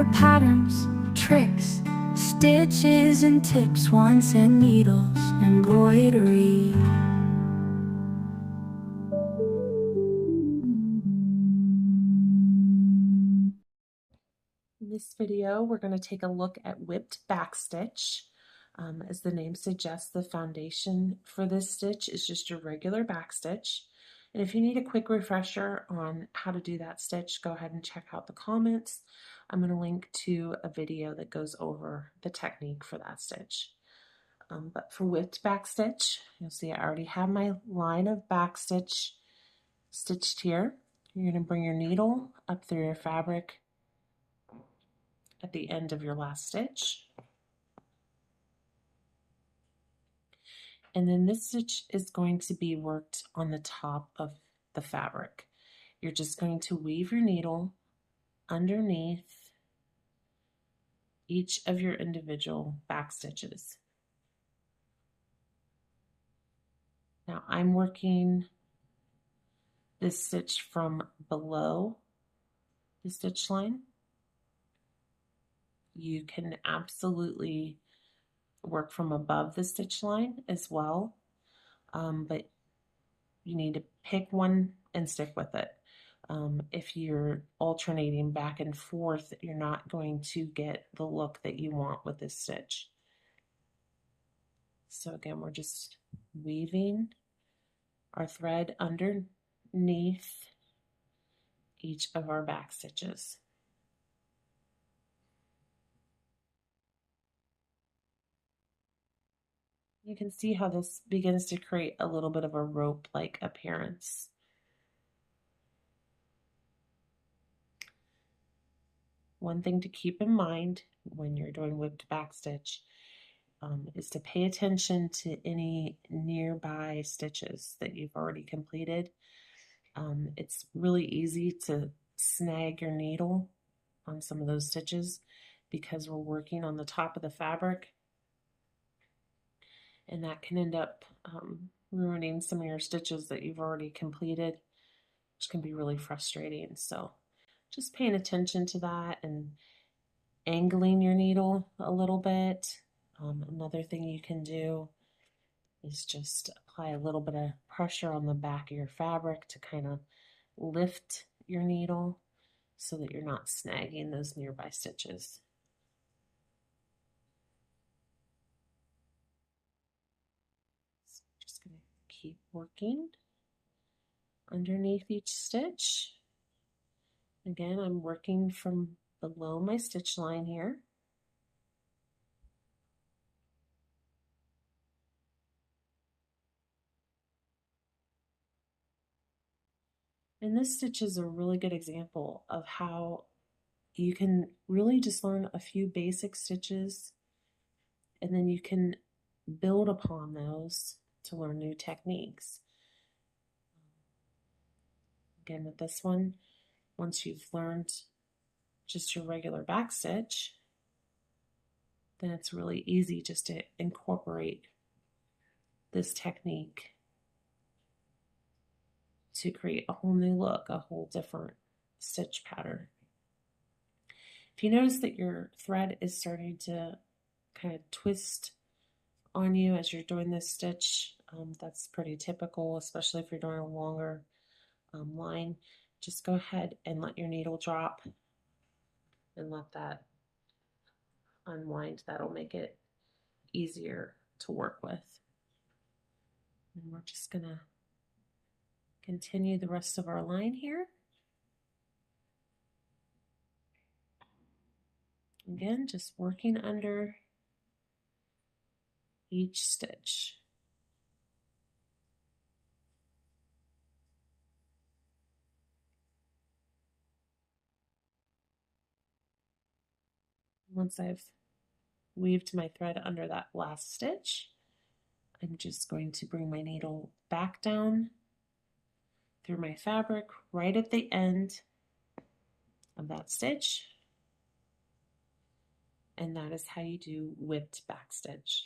for patterns, tricks, stitches and tips, wands and needles, embroidery. In this video, we're going to take a look at whipped backstitch. As the name suggests, the foundation for this stitch is just your regular backstitch. And if you need a quick refresher on how to do that stitch, go ahead and check out the comments. I'm going to link to a video that goes over the technique for that stitch. But for whipped backstitch, you'll see I already have my line of backstitch stitched here. You're going to bring your needle up through your fabric at the end of your last stitch. And then this stitch is going to be worked on the top of the fabric. You're just going to weave your needle underneath each of your individual back stitches. Now I'm working this stitch from below the stitch line. You can absolutely work from above the stitch line as well, but you need to pick one and stick with it. If you're alternating back and forth, you're not going to get the look that you want with this stitch. So again, we're just weaving our thread underneath each of our back stitches. You can see how this begins to create a little bit of a rope-like appearance. One thing to keep in mind when you're doing whipped backstitch is to pay attention to any nearby stitches that you've already completed. It's really easy to snag your needle on some of those stitches because we're working on the top of the fabric, and that can end up ruining some of your stitches that you've already completed, which can be really frustrating. So just paying attention to that and angling your needle a little bit. Another thing you can do is just apply a little bit of pressure on the back of your fabric to kind of lift your needle so that you're not snagging those nearby stitches. So I'm just going to keep working underneath each stitch. Again, I'm working from below my stitch line here. And this stitch is a really good example of how you can really just learn a few basic stitches and then you can build upon those to learn new techniques. Again, with this one, once you've learned just your regular back stitch, then it's really easy just to incorporate this technique to create a whole new look, a whole different stitch pattern. If you notice that your thread is starting to kind of twist on you as you're doing this stitch, that's pretty typical, especially if you're doing a longer line. Just go ahead and let your needle drop and let that unwind. That'll make it easier to work with. And we're just gonna continue the rest of our line here. Again, just working under each stitch. Once I've weaved my thread under that last stitch, I'm just going to bring my needle back down through my fabric right at the end of that stitch. And that is how you do whipped backstitch.